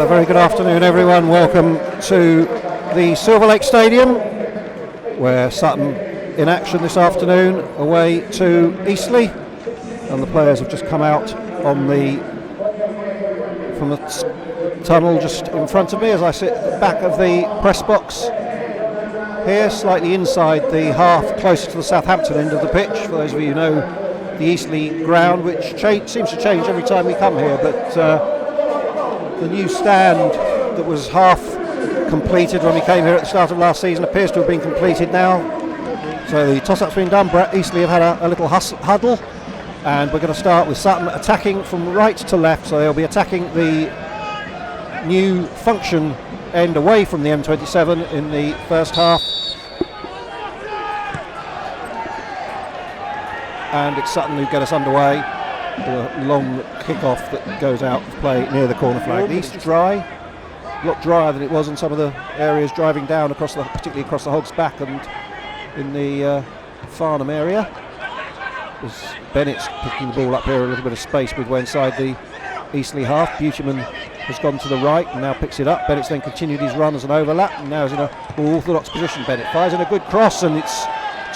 Very good afternoon, everyone. Welcome to the Silver Lake Stadium, where Sutton in action this afternoon, away to Eastleigh, and the players have just come out from the tunnel just in front of me as I sit at the back of the press box here, slightly inside the half, closer to the Southampton end of the pitch. For those of you who know the Eastleigh ground, which seems to change every time we come here, but the new stand that was half completed when we came here at the start of last season appears to have been completed now. So the toss-up's been done. Eastleigh have had a little huddle, and we're going to start with Sutton attacking from right to left. So they'll be attacking the new function end away from the M27 in the first half. And it's Sutton who get us underway. A long kick-off that goes out of play near the corner flag. The East's dry, a lot drier than it was in some of the areas driving down particularly across the Hog's Back and in the Farnham area. As Bennett's picking the ball up here, a little bit of space midway inside the Eastleigh half. Beautyman has gone to the right and now picks it up. Bennett's then continued his run as an overlap and now is in a more orthodox position. Bennett fires in a good cross and it's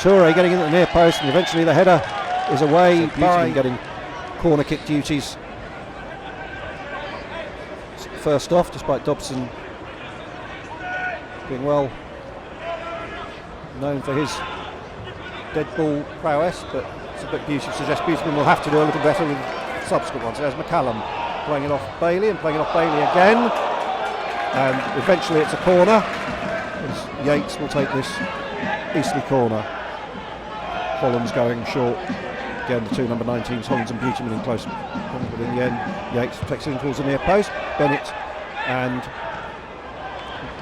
Toure getting in at the near post, and eventually the header is away. So Beautyman getting corner kick duties first off, despite Dobson being well known for his dead ball prowess, but it's a bit Beautyman suggests Beautyman will have to do a little better with subsequent ones. There's McCallum playing it off Bailey and playing it off Bailey again, and eventually it's a corner as Yates will take this Eastleigh corner. Holland's going short. Again, the two number 19s, Hollands and Beautyman in close, but in the end Yates takes it in towards the near post. Bennett and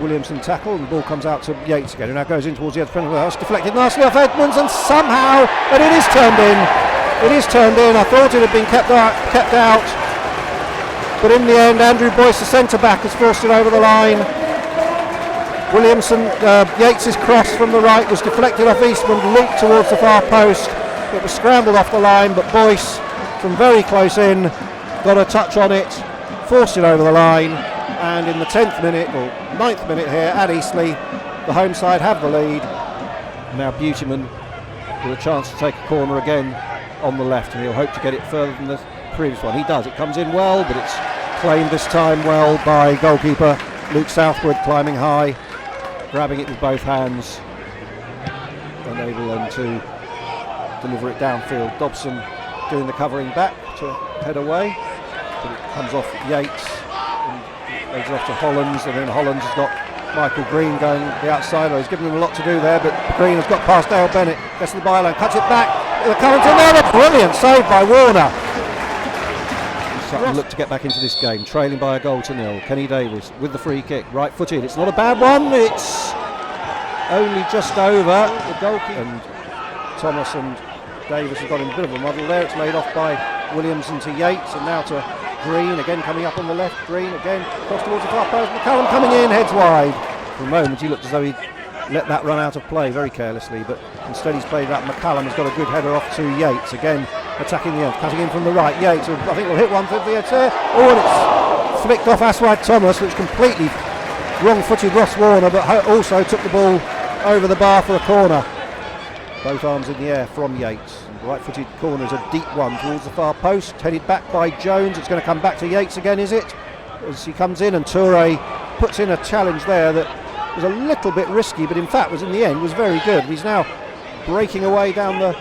Williamson tackle, and the ball comes out to Yates again, who now goes in towards the edge of the house, deflected nicely off Edmonds, and somehow, but it is turned in. It is turned in. I thought it had been kept out, but in the end, Andrew Boyce, the centre back, has forced it over the line. Williamson, Yates' cross from the right was deflected off Eastman, leaped towards the far post. It was scrambled off the line, but Boyce, from very close in, got a touch on it, forced it over the line, and in the 10th minute, or 9th minute here at Eastleigh, the home side have the lead. Now Beautyman with a chance to take a corner again on the left, and he'll hope to get it further than the previous one. He does. It comes in well, but it's claimed this time well by goalkeeper Luke Southwood, climbing high, grabbing it with both hands, and able then to deliver it downfield. Dobson doing the covering back to head away, but it comes off Yates and leads it off to Hollands, and then Hollands has got Michael Green going the outside. He's given him a lot to do there, but Green has got past Dale Bennett, gets to the byline, cuts it back. The current in there, a brilliant save by Warner. Sutton look to get back into this game, trailing by a goal to nil. Kenny Davis with the free kick, right-footed. It's not a bad one. It's only just over the goalkeeper. And Thomas and Davis have got in a bit of a muddle there. It's laid off by Williamson to Yates, and now to Green, again coming up on the left. Green again, cross towards the far post. McCallum coming in, heads wide. For a moment he looked as though he'd let that run out of play very carelessly, but instead he's played that. McCallum has got a good header off to Yates, again attacking the end, cutting in from the right. Yates, I think will hit one through the edge there. Oh, and it's flicked off Aswad Thomas, which completely wrong-footed Ross Warner, but also took the ball over the bar for a corner. Both arms in the air from Yates. Right-footed corner is a deep one towards the far post, headed back by Jones. It's going to come back to Yates again, is it? As he comes in, and Toure puts in a challenge there that was a little bit risky, but in fact was in the end was very good. He's now breaking away down the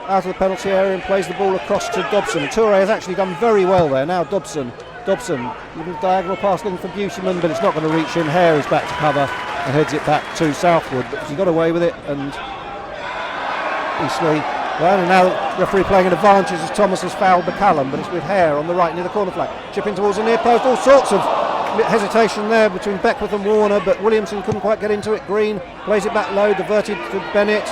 out of the penalty area and plays the ball across to Dobson. Toure has actually done very well there. Now Dobson, little diagonal pass looking for Beautyman, but it's not going to reach him. Hare is back to cover and heads it back to Southwood, but he got away with it, and Eastleigh. Well, and now the referee playing an advantage as Thomas has fouled McCallum, but it's with Hare on the right near the corner flag. Chipping towards the near post, all sorts of hesitation there between Beckwith and Warner, but Williamson couldn't quite get into it. Green plays it back low, diverted to Bennett,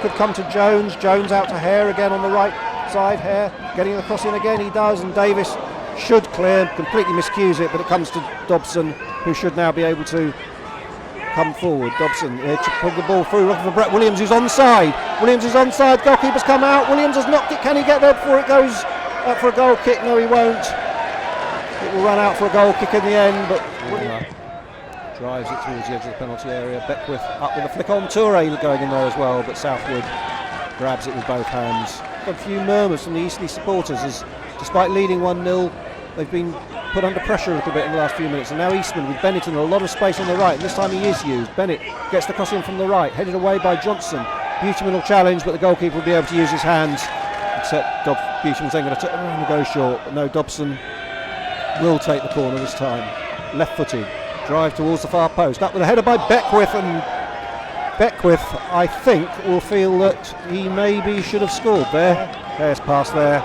could come to Jones. Jones out to Hare again on the right side. Hare getting the cross in again, he does, and Davis should clear, completely miscues it, but it comes to Dobson, who should now be able to come forward. Dobson put the ball through, looking for Brett Williams, who's onside. Williams is onside, goalkeeper's come out. Williams has knocked it, can he get there before it goes up for a goal kick? No, he won't. It will run out for a goal kick in the end, but drives it towards the edge of the penalty area. Beckwith up with a flick on. Toure going in there as well, but Southwood grabs it with both hands. A few murmurs from the Eastleigh supporters as, despite leading 1-0, they've been put under pressure a little bit in the last few minutes. And now Eastman with Bennett in a lot of space on the right. And this time he is used. Bennett gets the cross in from the right, headed away by Johnson. Buteman will challenge, but the goalkeeper will be able to use his hands. Except Buteman's then going to go short. But no, Dobson will take the corner this time. Left-footed. Drive towards the far post, up with a header by Beckwith, and Beckwith, I think, will feel that he maybe should have scored there. There's pass there.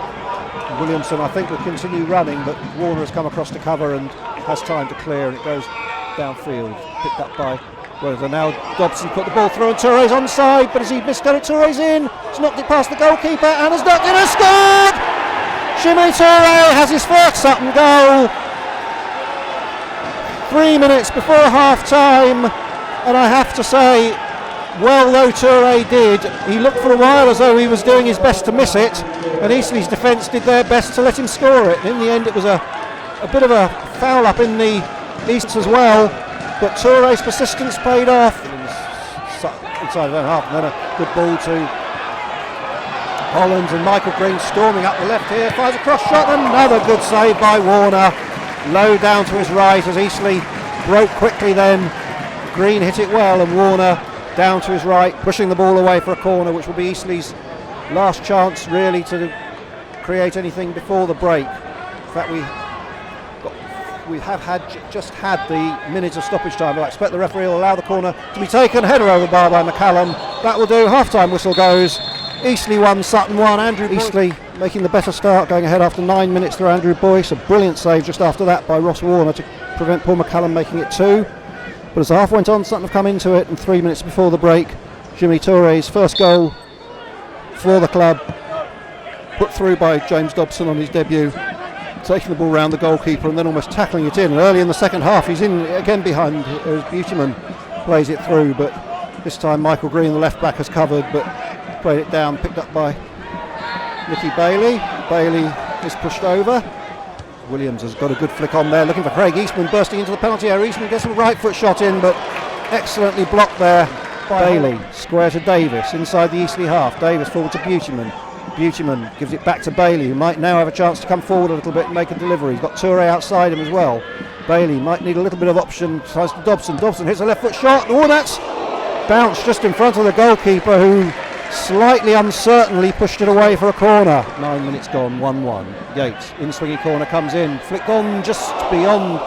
Williamson, I think, will continue running, but Warner has come across to cover and has time to clear, and it goes downfield, picked up by Whether. Now Dobson put the ball through, and Toure's onside, but has he misdone it? Toure's in, he's knocked it past the goalkeeper, and has knocked it and scored! Jimmy Toure has his first Sutton goal. 3 minutes before half-time, and I have to say, well though Toure did, he looked for a while as though he was doing his best to miss it, and Eastleigh's defence did their best to let him score it. In the end it was a bit of a foul up in the East as well, but Toure's persistence paid off. Inside of half, and then a good ball to Hollands, and Michael Green storming up the left here, fires a cross shot, and another good save by Warner. Low down to his right as Eastleigh broke quickly then. Green hit it well, and Warner down to his right, pushing the ball away for a corner, which will be Eastleigh's last chance really to create anything before the break. In fact, we have just had the minutes of stoppage time. I expect the referee will allow the corner to be taken. Header over the bar by McCallum. That will do. Half-time whistle goes. Eastleigh 1, Sutton 1. Andrew Eastleigh making the better start, going ahead after 9 minutes through Andrew Boyce. A brilliant save just after that by Ross Warner to prevent Paul McCallum making it 2. But as the half went on, Sutton have come into it, and 3 minutes before the break, Jimmy Toure's first goal for the club, put through by James Dobson on his debut, taking the ball round the goalkeeper and then almost tackling it in. And early in the second half, he's in again behind as Buteman plays it through, but this time Michael Green, the left back, has covered, but played it down, picked up by Nicky Bailey. Bailey is pushed over. Williams has got a good flick on there, looking for Craig Eastman, bursting into the penalty area. Eastman gets a right foot shot in, but excellently blocked there by Bailey. Square to Davis, inside the Eastleigh half. Davis forward to Buteman. Buteman gives it back to Bailey, who might now have a chance to come forward a little bit and make a delivery. He's got Toure outside him as well. Bailey might need a little bit of option, tries to Dobson. Dobson hits a left foot shot. Oh, that's bounced just in front of the goalkeeper, who slightly uncertainly pushed it away for a corner. 9 minutes gone, 1-1. Yates, in swinging corner, comes in, flicked on just beyond.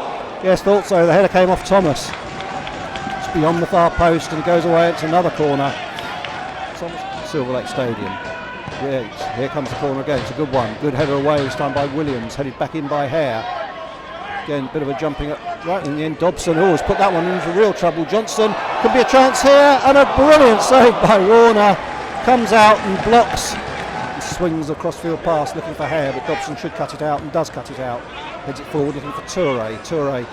Yes, thought so. The header came off Thomas. It's beyond the far post and goes away. It's another corner. Silver Lake Stadium. Yates, here comes the corner again. It's a good one. Good header away this time by Williams. Headed back in by Hare. Again, a bit of a jumping up. Right in the end, Dobson has put that one into real trouble. Johnson could be a chance here, and a brilliant save by Warner. Comes out and blocks and swings a crossfield pass looking for Hare, but Dobson should cut it out and does cut it out. Heads it forward looking for Toure. Toure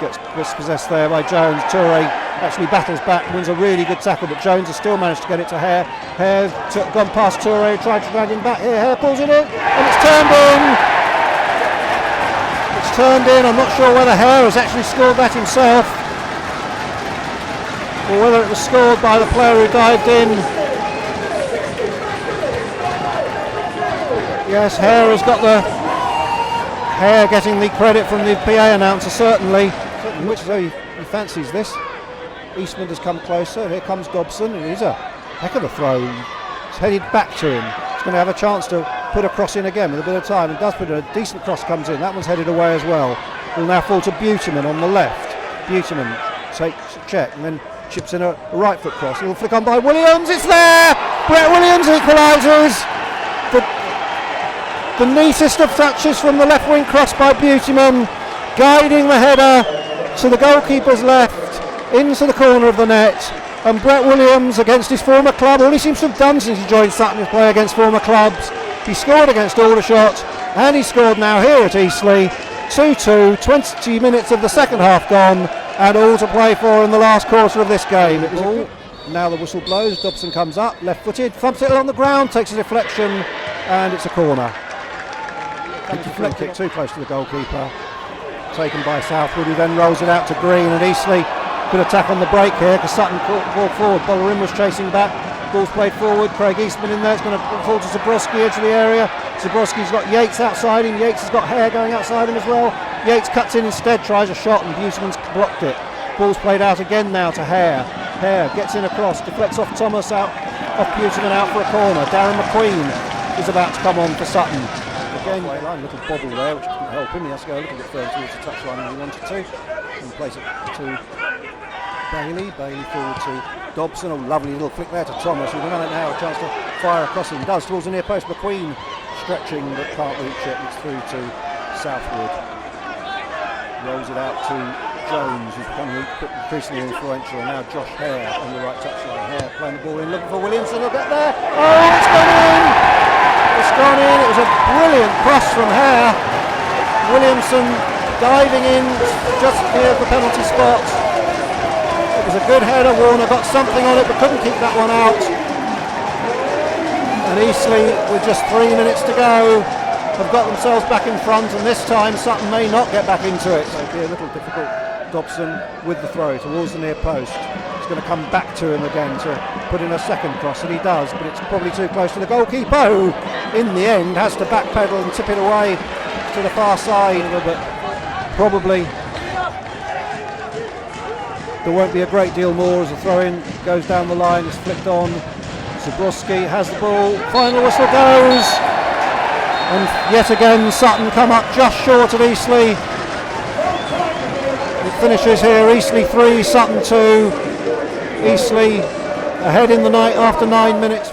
gets dispossessed there by Jones. Toure actually battles back, wins a really good tackle, but Jones has still managed to get it to Hare. Hare gone past Toure, tried to drag him back here. Hare pulls it in, and it's turned in. It's turned in. I'm not sure whether Hare has actually scored that himself, or whether it was scored by the player who dived in. Yes, Hare has got the Hare getting the credit from the PA announcer, certainly, which is how he fancies this. Eastman has come closer. Here comes Dobson, and he's a heck of a throw. It's headed back to him. He's going to have a chance to put a cross in again with a bit of time, and does put a decent cross, comes in. That one's headed away as well. Will now fall to Buteman on the left. Buteman takes a check and then chips in a right foot cross. It'll flick on by Williams. It's there! Brett Williams equalises. The neatest of touches from the left wing cross by Buteman, guiding the header to the goalkeeper's left into the corner of the net. And Brett Williams, against his former club, all he seems to have done since he joined Sutton is play against former clubs. He scored against Aldershot, and he scored now here at Eastleigh. 2-2, 20 minutes of the second half gone, and all to play for in the last quarter of this game. Now the whistle blows. Dobson comes up, left-footed, thumps it along the ground, takes a deflection, and it's a corner. Deflect kick too close to the goalkeeper. Taken by Southwood, who then rolls it out to Green, and Eastleigh could attack on the break here because Sutton walked forward. Bolarin was chasing back. Ball's played forward. Craig Eastman in there. It's going to fall to Zabrowski, edge of the area. Zabrowski's got Yates outside him. Yates has got Hare going outside him as well. Yates cuts in instead, tries a shot, and Buseman's blocked it. Ball's played out again now to Hare. Hare gets in across, deflects off Thomas, out off Buseman, out for a corner. Darren McQueen is about to come on for Sutton. Again, a little bobble there, which didn't help him. He has to go a little bit further towards the touchline than he wanted to. And plays it to Bailey. Bailey forward to Dobson. A lovely little flick there to Thomas, who will now a chance to fire across him. Does towards the near post. McQueen stretching but can't reach it. It's through to Southwood. Rolls it out to Jones, who's becoming increasingly influential. And now Josh Hare on the right touchline. Hare playing the ball in, looking for Williamson. He'll get there. Oh, it's gone in! It's gone in. It was a brilliant cross from Hare. Williamson diving in just near the penalty spot. It was a good header. Warner got something on it but couldn't keep that one out. And Eastleigh, with just 3 minutes to go, have got themselves back in front, and this time Sutton may not get back into it. So it'll be a little difficult. Dobson with the throw towards the near post. It's going to come back to him again to put in a second cross, and he does, but it's probably too close to the goalkeeper, who in the end has to backpedal and tip it away to the far side. But probably there won't be a great deal more as the throw-in goes down the line. It's flicked on. Zabrowski has the ball. Final whistle goes. And yet again Sutton come up just short of Eastleigh. It finishes here, Eastleigh 3, Sutton 2. Eastleigh ahead in the night after 9 minutes.